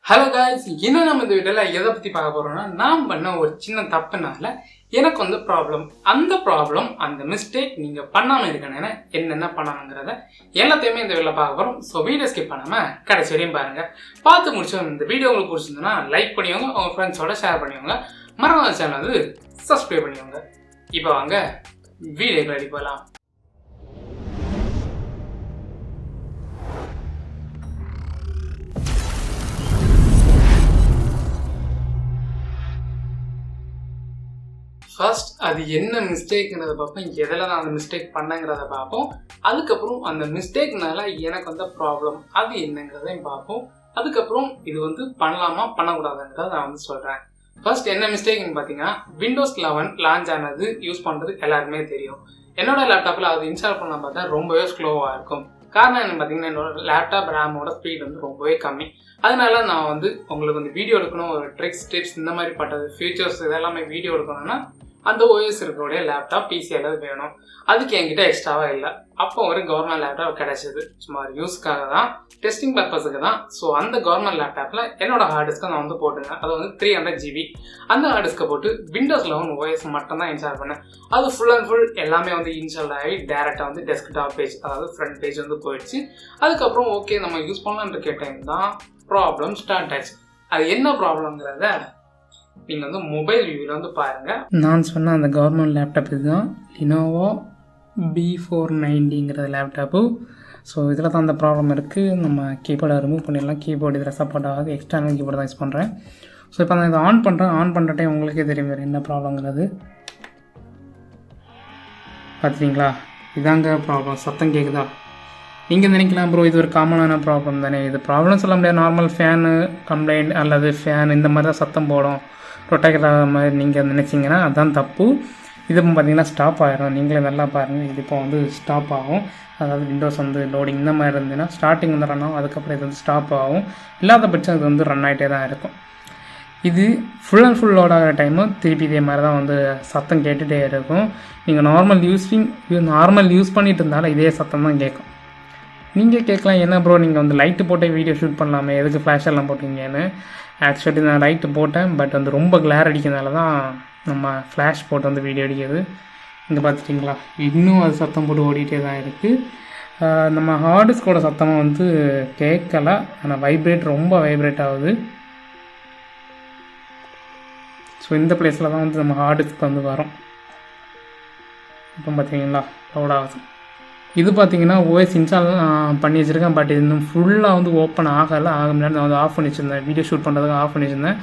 Hello guys, இன்னும் நம்ம இந்த வீடியோவில் எதை பற்றி பார்க்க போகிறோம்னா, நான் பண்ண ஒரு சின்ன தப்புனால எனக்கு வந்து ப்ராப்ளம். அந்த மிஸ்டேக் நீங்கள் பண்ணாமல் இருக்கணும்னா என்னென்ன பண்ணணுங்கிறத எல்லாத்தையுமே இந்த வீடியோவில் பார்க்க போகிறோம். ஸோ வீடியோ ஸ்கிப் பண்ணாமல் கடைசி வரையும் பாருங்கள். பார்த்து முடிச்சோம். இந்த வீடியோ உங்களுக்கு பிடிச்சிருந்ததுன்னா லைக் பண்ணிக்கோங்க, உங்கள் ஃப்ரெண்ட்ஸோட ஷேர் பண்ணிக்கோங்க, மறக்காம சேனல் வந்து சப்ஸ்கிரைப் பண்ணிக்கோங்க. இப்போ வாங்க வீடியோக்கு ரெடி போகலாம். ஃபர்ஸ்ட் அது என்ன மிஸ்டேக்ங்கிறத பார்ப்போம், எதில் தான் அந்த மிஸ்டேக் பண்ணங்கிறத பார்ப்போம். அதுக்கப்புறம் அந்த மிஸ்டேக்னால எனக்கு வந்த ப்ராப்ளம் அது என்னங்கிறதையும் பார்ப்போம். அதுக்கப்புறம் இது வந்து பண்ணலாமா பண்ணக்கூடாதுங்கிறத நான் வந்து சொல்கிறேன். ஃபர்ஸ்ட் என்ன மிஸ்டேக்னு பார்த்தீங்கன்னா, விண்டோஸ் 11 லான்ச் ஆனது யூஸ் பண்ணுறது எல்லாருமே தெரியும். என்னோட லேப்டாப்பில் அது இன்ஸ்டால் பண்ண பார்த்தா ரொம்பவே ஸ்லோவாக இருக்கும். காரணம் என்ன பார்த்தீங்கன்னா, என்னோட லேப்டாப் ரேமோட ஸ்பீட் வந்து ரொம்பவே கம்மி. அதனால நான் வந்து உங்களுக்கு வந்து வீடியோ எடுக்கணும், ஒரு ட்ரிக்ஸ் டிப்ஸ் இந்த மாதிரி பட்டது ஃபீச்சர்ஸ் இதெல்லாமே வீடியோ எடுக்கணும்னா அந்த ஓஎஸ் இருக்கக்கூடிய லேப்டாப் பிசி எல்லாம் வேணும். அதுக்கு என்கிட்ட எக்ஸ்ட்ராவாக இல்லை. அப்போ ஒரு கவர்மெண்ட் லேப்டாப் கிடைச்சது, சும்மா யூஸ்க்காக தான், டெஸ்டிங் பர்பஸுக்கு தான். ஸோ அந்த கவர்மெண்ட் லேப்டாப்பில் என்னோட ஹார்ட் டிஸ்க்கை நான் வந்து போட்டுங்க. அது வந்து 300 GB. அந்த ஹார்ட் டிஸ்க்கை போட்டு விண்டோஸ் 11 ஓஎஸ் மட்டும் தான் இன்ஸ்டால் பண்ணேன். அது ஃபுல் அண்ட் ஃபுல் எல்லாமே வந்து இன்ஸ்டால் ஆகி டேரெக்டாக வந்து டெஸ்க்டாப் பேஜ், அதாவது ஃப்ரண்ட் பேஜ் வந்து போயிடுச்சு. அதுக்கப்புறம் ஓகே நம்ம யூஸ் பண்ணலான்ற டைம் தான் ப்ராப்ளம் ஸ்டார்ட் ஆச்சு. அது என்ன ப்ராப்ளம்ங்கிறத நீங்கள் வந்து மொபைல் வியூவில் வந்து பாருங்கள். நான் சொன்ன அந்த கவர்மெண்ட் லேப்டாப் இதுதான், லினோவோ B490ங்கிற லேப்டாப்பு. ஸோ இதில் தான் அந்த ப்ராப்ளம் இருக்குது. நம்ம கீபோர்டை ரிமூவ் பண்ணிடலாம். கீபோர்டு இதில் சப்போர்ட் ஆகாது, எக்ஸ்டர்னல் கீபோர்டு தான் யூஸ் பண்ணுறேன். ஸோ இப்போ நான் இதை ஆன் பண்ணுற டைம் உங்களுக்கே தெரியும் வேறு என்ன ப்ராப்ளங்கிறது. பார்த்துட்டிங்களா, இதாங்க ப்ராப்ளம். சத்தம் கேட்குதா? நீங்கள் நினைக்கலாம் ப்ரோ இது ஒரு காமனான ப்ராப்ளம் தானே, இது ப்ராப்ளம் சொல்ல முடியாது. நார்மல் ஃபேனு கம்ப்ளைண்ட் அல்லது ஃபேன் இந்த மாதிரி தான் சத்தம் போடும், ரொட்டேட் ஆகிற மாதிரி நீங்கள் நினச்சிங்கன்னா அதான் தப்பு. இது பார்த்திங்கன்னா ஸ்டாப் ஆகிடும். நீங்களே நல்லா பாருங்கள், இது இப்போ வந்து ஸ்டாப் ஆகும். அதாவது விண்டோஸ் வந்து லோடிங் இந்த மாதிரி இருந்ததுன்னா ஸ்டார்டிங் வந்து ரன் ஆகும், அதுக்கப்புறம் இது வந்து ஸ்டாப் ஆகும். இல்லாத பட்சம் இது வந்து ரன் ஆகிட்டே தான் இருக்கும். இது ஃபுல் அண்ட் ஃபுல் லோட் ஆகிற டைமும் திருப்பி இதே மாதிரி தான் வந்து சத்தம் கேட்டுகிட்டே இருக்கும். நீங்கள் நார்மல் யூஸ் பண்ணிட்டு இருந்தாலும் இதே சத்தம் தான் கேட்கும். நீங்கள் கேட்கலாம், என்ன ப்ரோ நீங்கள் வந்து லைட்டு போட்டே வீடியோ ஷூட் பண்ணலாமே, எதுக்கு ஃப்ளாஷ் எல்லாம் போட்டிங்கன்னு. ஆக்சுவலி நான் லைட்டு போட்டேன், பட் வந்து ரொம்ப கிளார் அடிக்கிறதுனால தான் நம்ம ஃப்ளாஷ் போட்டு வந்து வீடியோ அடிக்கிறது. இங்கே பார்த்துட்டிங்களா, இன்னும் அது சத்தம் போட்டு ஓடிட்டே தான் இருக்குது. நம்ம ஹார்ட் டிஸ்கோட சத்தமாக வந்து கேட்கல, ஆனால் ரொம்ப வைப்ரேட் ஆகுது. ஸோ இந்த பிளேஸில் தான் வந்து நம்ம ஹார்ட் டிஸ்க் வந்து வரும். இப்போ பார்த்தீங்களா லோட் ஆகுது. இது பார்த்தீங்கன்னா ஓஎஸ் இன்ஸ்டால் பண்ணி வச்சுருக்கேன், பட் இது இன்னும் ஃபுல்லாக வந்து ஓப்பன் ஆகலை. ஆக முன்னாடி நான் வந்து ஆஃப் பண்ணி வச்சுருந்தேன், வீடியோ ஷூட் பண்ணுறதுக்கு ஆஃப் பண்ணி வச்சுருந்தேன்.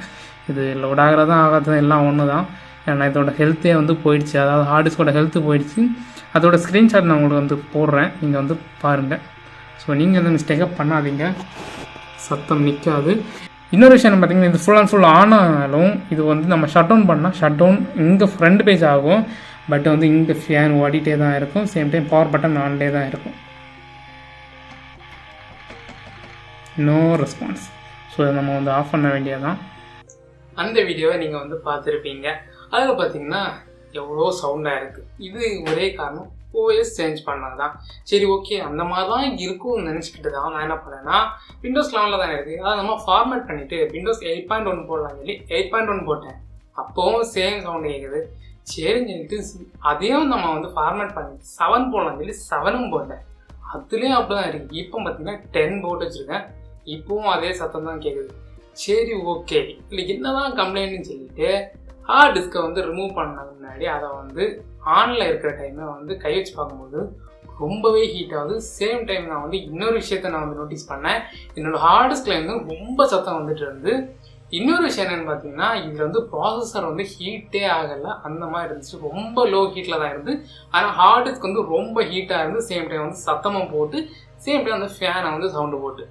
இது லோட் ஆகிறதும் ஆகாததும் எல்லாம் ஒன்று தான். ஏன்னா இதோட ஹெல்த்தே வந்து போயிடுச்சு, அதாவது ஹார்ட் டிஸ்கோட ஹெல்த்து போயிடுச்சு. அதோட ஸ்க்ரீன்ஷாட் நான் உங்களுக்கு வந்து போடுறேன், நீங்கள் வந்து பாருங்கள். ஸோ நீங்கள் எந்த மிஸ்டேக்காக பண்ணாதீங்க, சத்தம் நிற்காது. இன்னொரு விஷயம் பார்த்தீங்கன்னா, இது ஃபுல் அண்ட் ஃபுல் ஆன் ஆனாலும் இது வந்து நம்ம ஷட் டவுன் பண்ணால் ஷட் டவுன் இங்கே ஃப்ரண்ட் பேஜ் ஆகும், பட் வந்து இங்கே ஃபேன் ஓடிட்டே தான் இருக்கும். சேம் டைம் பவர் பட்டன் ஆன்லே தான் இருக்கும். No response. ஸோ இதை நம்ம வந்து ஆஃப் பண்ண வேண்டியதான். அந்த வீடியோவை நீங்கள் வந்து பார்த்துருப்பீங்க. அதில் பார்த்தீங்கன்னா எவ்வளோ சவுண்டாக இருக்குது. இது ஒரே காரணம் ஓஎஸ் சேஞ்ச் பண்ணது தான். சரி ஓகே, அந்த மாதிரி தான் இருக்கும்னு நினச்சிக்கிட்டு தான் நான் என்ன பண்ணேன்னா, விண்டோஸ் 11 தான் இருக்குது, அதை நம்ம ஃபார்மேட் பண்ணிவிட்டு விண்டோஸ் 8.1 போடலாம் சொல்லி 8.1 போட்டேன். அப்போவும் சேம் சவுண்டு கேட்குது. சரின்னு சொல்லிட்டு அதையும் நம்ம வந்து ஃபார்மேட் பண்ணி 7 போடலாம் சொல்லி 7ம் போட்டேன். அதுலேயும் அப்படி தான் இருக்குது. இப்போ பார்த்தீங்கன்னா 10 போட்டு வச்சுருக்கேன், இப்போவும் அதே சத்தம் தான் கேட்குது. சரி ஓகே, இல்லை என்ன தான் கம்ப்ளைண்ட்னு சொல்லிட்டு ஹார்ட் டிஸ்கை வந்து ரிமூவ் பண்ணதுக்கு முன்னாடி அதை வந்து ஆனில் இருக்கிற டைமை வந்து கை வச்சு பார்க்கும்போது ரொம்பவே ஹீட் ஆகுது. சேம் டைம் நான் வந்து இன்னொரு விஷயத்த நான் வந்து நோட்டீஸ் பண்ணேன், என்னோடய ஹார்ட் டிஸ்கில் வந்து ரொம்ப சத்தம் வந்துட்டு இருந்து. இன்னொரு விஷயம் என்னென்னு பார்த்தீங்கன்னா, இதில் வந்து ப்ராசஸர் வந்து ஹீட்டே ஆகலை, அந்த மாதிரி இருந்துச்சு. ரொம்ப லோ ஹீட்டில் தான் இருந்து, ஆனால் ஹார்ட் டிஸ்க் வந்து ரொம்ப ஹீட்டாக இருந்து, சேம் டைம் வந்து சத்தமாக போட்டு, சேம் டைம் வந்து ஃபேனை வந்து சவுண்டு போட்டு.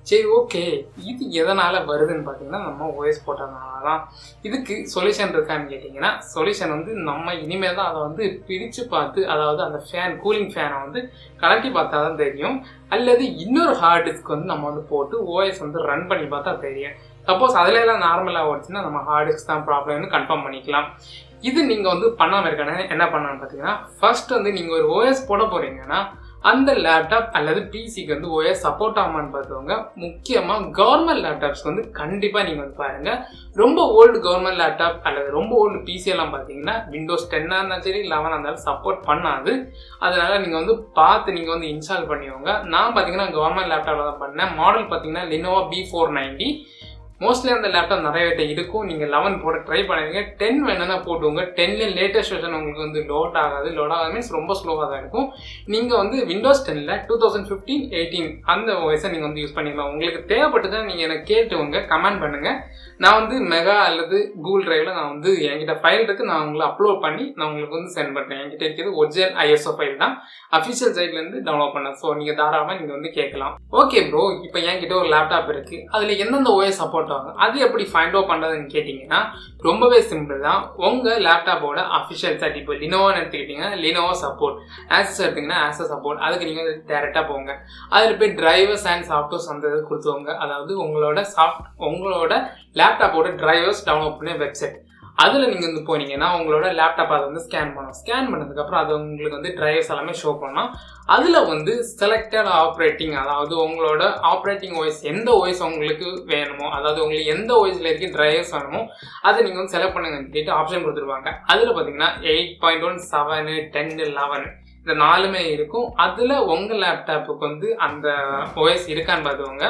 சரி ஓகே, இது எதனால் வருதுன்னு பார்த்தீங்கன்னா, நம்ம ஓஎஸ் போட்டதுனால தான். இதுக்கு சொல்யூஷன் இருக்கான்னு கேட்டிங்கன்னா, சொல்யூஷன் வந்து நம்ம இனிமேல் தான் அதை வந்து பிரித்து பார்த்து, அதாவது அந்த ஃபேன் கூலிங் ஃபேனை வந்து கலட்டி பார்த்தா தான் தெரியும். அல்லது இன்னொரு ஹார்ட் டிஸ்க் வந்து நம்ம வந்து போட்டு ஓஎஸ் வந்து ரன் பண்ணி பார்த்தா தெரியும். சப்போஸ் அதில் எல்லாம் நார்மலாக ஓடிச்சுன்னா நம்ம ஹார்ட் டிஸ்க் தான் ப்ராப்ளம்னு கன்ஃபார்ம் பண்ணிக்கலாம். இது நீங்கள் வந்து பண்ணாமல் இருக்கானே என்ன பண்ணணும்னு பார்த்தீங்கன்னா, ஃபர்ஸ்ட் வந்து நீங்கள் ஒரு ஓஎஸ் போட போகிறீங்கன்னா அந்த லேப்டாப் அல்லது பிசிக்கு வந்து OS சப்போர்ட் ஆகுமான்னு பார்த்தவங்க முக்கியமாக கவர்மெண்ட் லேப்டாப்ஸ்க்கு வந்து கண்டிப்பாக நீங்கள் வந்து பாருங்கள். ரொம்ப ஓல்டு கவர்மெண்ட் லேப்டாப் அல்லது ரொம்ப ஓல்டு பிசி எல்லாம் பார்த்தீங்கன்னா விண்டோஸ் 10 இருந்தாலும் சரி 11 இருந்தாலும் சப்போர்ட் பண்ணாது. அதனால் நீங்கள் வந்து பார்த்து நீங்கள் வந்து இன்ஸ்டால் பண்ணிக்கோங்க. நான் பார்த்தீங்கன்னா கவர்மெண்ட் லேப்டாப்பில் தான் பண்ணேன். மாடல் பார்த்தீங்கன்னா Lenovo B490. மோஸ்ட்லி அந்த லேப்டாப் நிறைய பேர் இருக்கும். நீங்கள் 11 போட ட்ரை பண்ணுவீங்க. 10 வேணும்னா போட்டுவோங்க. 10ல லேட்டஸ்ட் வெர்ஷன் உங்களுக்கு வந்து லோட் ஆகாது மீன்ஸ் ரொம்ப ஸ்லோவாக தான் இருக்கும். நீங்கள் வந்து விண்டோஸ் 10ல் 2015, 18 அந்த OS நீங்கள் வந்து யூஸ் பண்ணிக்கலாம். உங்களுக்கு தேவைப்பட்டதான் நீங்கள் எனக்கு கேட்டுவங்க, கமெண்ட் பண்ணுங்கள். நான் வந்து மெகா அல்லது கூகுள் டிரைவில் நான் வந்து என்கிட்ட ஃபைல் இருக்குது, நான் உங்களை அப்லோட் பண்ணி நான் உங்களுக்கு வந்து சென்ட் பண்ணுறேன். என்கிட்ட இருக்கிறது ஒரிஜினல் ISO ஃபைல் தான், அஃபிஷியல் சைட்லேருந்து டவுன்லோட் பண்ணேன். ஸோ நீங்கள் தாராளமாக நீங்கள் வந்து கேட்கலாம். ஓகே ப்ரோ, இப்போ என்கிட்ட ஒரு லேப்டாப் இருக்குது, அதில் எந்தெந்த OS சப்போர்ட் ஆகும், அது எப்படி ஃபைண்ட் அவுட் பண்ணுறதுன்னு கேட்டிங்கன்னா ரொம்பவே சிம்பிள் தான். உங்கள் லேப்டாப்போட அஃபிஷியல் சைட், இப்போ லினோவான்னு எடுத்துக்கிட்டிங்கன்னா லினோவோ சப்போர்ட், ஆசஸ் எடுத்திங்கன்னா ஆசஸ் சப்போர்ட், அதுக்கு நீங்கள் டேரெக்டாக போங்க. அதில் போய் டிரைவர்ஸ் அண்ட் சாஃப்ட்வேர்ஸ் அந்த இது கொடுத்துவாங்க. அதாவது உங்களோட லேப்டாப்போட டிரைவர்ஸ் டவுன்லோட் பண்ண வெப்சைட், அதில் நீங்கள் வந்து போனீங்கன்னா உங்களோட லேப்டாப் அதை வந்து ஸ்கேன் பண்ணணும். ஸ்கேன் பண்ணதுக்கப்புறம் அது உங்களுக்கு வந்து டிரைவர்ஸ் எல்லாமே ஷோ பண்ணலாம். அதில் வந்து செலக்டட் ஆப்ரேட்டிங், அதாவது உங்களோட ஆப்ரேட்டிங் OS எந்த OS உங்களுக்கு வேணுமோ, அதாவது உங்களுக்கு எந்த OSல இருக்க டிரைவர்ஸ் வேணுமோ அதை நீங்கள் வந்து செலக்ட் பண்ணுங்கன்னு கேட்டு ஆப்ஷன் கொடுத்துருவாங்க. அதில் பார்த்தீங்கன்னா 8.1, 7, 10, 11 இந்த 4மே இருக்கும். அதில் உங்கள் லேப்டாப்புக்கு வந்து அந்த OS இருக்கான்னு பார்த்துக்கோங்க.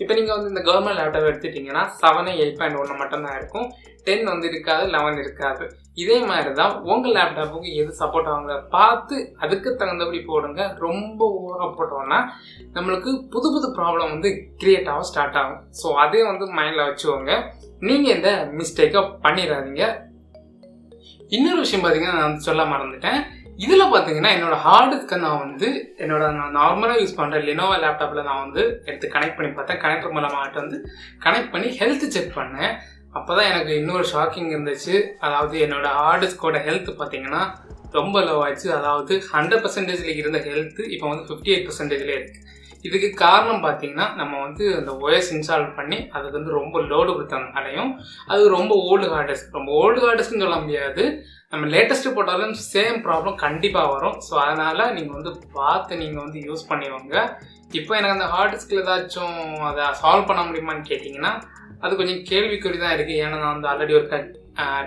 இப்போ நீங்கள் வந்து இந்த கவர்மெண்ட் லேப்டாப் எடுத்துட்டிங்கன்னா 7, 8.1 மட்டும்தான் இருக்கும். 10 வந்து இருக்காது, 11 இருக்காது. இதே மாதிரி தான் உங்கள் லேப்டாப்புக்கு எது சப்போர்ட் ஆகுங்க பார்த்து அதுக்கு தகுந்தபடி போடுங்க. ரொம்ப ஓவராக போட்டோம்னா நம்மளுக்கு புது புது ப்ராப்ளம் வந்து கிரியேட் ஆக ஸ்டார்ட் ஆகும். ஸோ அதே வந்து மைண்டில் வச்சுக்கோங்க. நீங்கள் இந்த மிஸ்டேக்கை பண்ணிடாதீங்க. இன்னொரு விஷயம் பார்த்தீங்கன்னா நான் சொல்ல மறந்துட்டேன். இதில் பார்த்தீங்கன்னா என்னோட ஹார்ட் டிஸ்க்கை நான் நார்மலாக யூஸ் பண்ணுற லினோவோ லேப்டாப்பில் நான் வந்து எடுத்து கனெக்ட் பண்ணி பார்த்தேன். கனெக்டர் மூலமாக வந்து கனெக்ட் பண்ணி ஹெல்த் செக் பண்ணேன். அப்போ தான் எனக்கு இன்னொரு ஷாக்கிங் இருந்துச்சு. அதாவது என்னோட ஹார்ட் டிஸ்கோட ஹெல்த் பார்த்தீங்கன்னா ரொம்ப லோ ஆயிடுச்சு. அதாவது 100% இருந்த ஹெல்த்து இப்போ வந்து 58% இருக்குது. இதுக்கு காரணம் பார்த்தீங்கன்னா நம்ம வந்து அந்த OS இன்ஸ்டால் பண்ணி அதுக்கு வந்து ரொம்ப லோடு கொடுத்தனாலையும், அது ரொம்ப ஓல்டு ஹார்ட் டிஸ்க்னு சொல்ல முடியாது, நம்ம லேட்டஸ்ட்டு போட்டாலும் சேம் ப்ராப்ளம் கண்டிப்பாக வரும். ஸோ அதனால் நீங்கள் வந்து பார்த்து நீங்கள் வந்து யூஸ் பண்ணிடுவாங்க. இப்போ எனக்கு அந்த ஹார்ட் டிஸ்கில் ஏதாச்சும் அதை சால்வ் பண்ண முடியுமான்னு கேட்டிங்கன்னா அது கொஞ்சம் கேள்விக்குறி தான் இருக்குது. ஏன்னா நான் வந்து ஆல்ரெடி ஒரு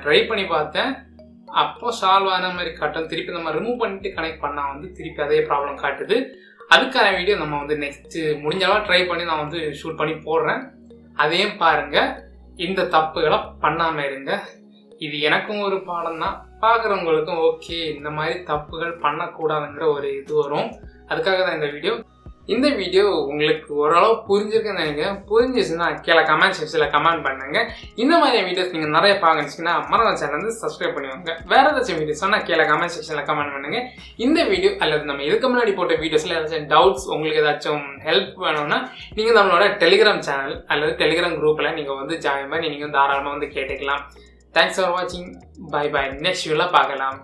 ட்ரை பண்ணி பார்த்தேன், அப்போது சால்வ் ஆன மாதிரி காட்டும். திருப்பி நம்ம ரிமூவ் பண்ணிட்டு கனெக்ட் பண்ணால் வந்து திருப்பி அதே ப்ராப்ளம் காட்டுது. அதுக்கான வீடியோ நம்ம வந்து நெக்ஸ்ட்டு முடிஞ்சளவு ட்ரை பண்ணி நான் வந்து ஷூட் பண்ணி போடுறேன். அதையும் பாருங்கள். இந்த தப்புகளை பண்ணாமல் இருங்க. இது எனக்கும் ஒரு பாடம் தான், பார்க்குறவங்களுக்கும் ஓகே இந்த மாதிரி தப்புகள் பண்ணக்கூடாதுங்கிற ஒரு இது வரும். அதுக்காக தான் இந்த வீடியோ உங்களுக்கு ஓரளவு புரிஞ்சிருக்குன்னு நினைக்கிறேன். புரிஞ்சிச்சுன்னா கீழே கமெண்ட் செக்ஷனில் கமெண்ட் பண்ணுங்கள். இந்த மாதிரி வீடியோஸ் நீங்கள் நிறைய பார்க்கணுச்சுன்னா மறக்காம சேனல் வந்து சப்ஸ்கிரைப் பண்ணுவாங்க. வேறு ஏதாச்சும் வீடியோஸ் சொன்னால் கீழே கமெண்ட் செக்ஷனில் கமெண்ட் பண்ணுங்கள். இந்த வீடியோ அல்லது நம்ம இதுக்கு முன்னாடி போட்ட வீடியோஸில் ஏதாச்சும் டவுட்ஸ், உங்களுக்கு ஏதாச்சும் ஹெல்ப் வேணும்னா நீங்கள் நம்மளோட டெலிகிராம் சேனல் அல்லது டெலிகிராம் குரூப்பில் நீங்கள் வந்து ஜாயின் பண்ணி நீங்கள் தாராளமாக வந்து கேட்டுக்கலாம். தேங்க்ஸ் ஃபார் வாட்சிங். பை. நெக்ஸ்ட் வீடியோவில் பார்க்கலாம்.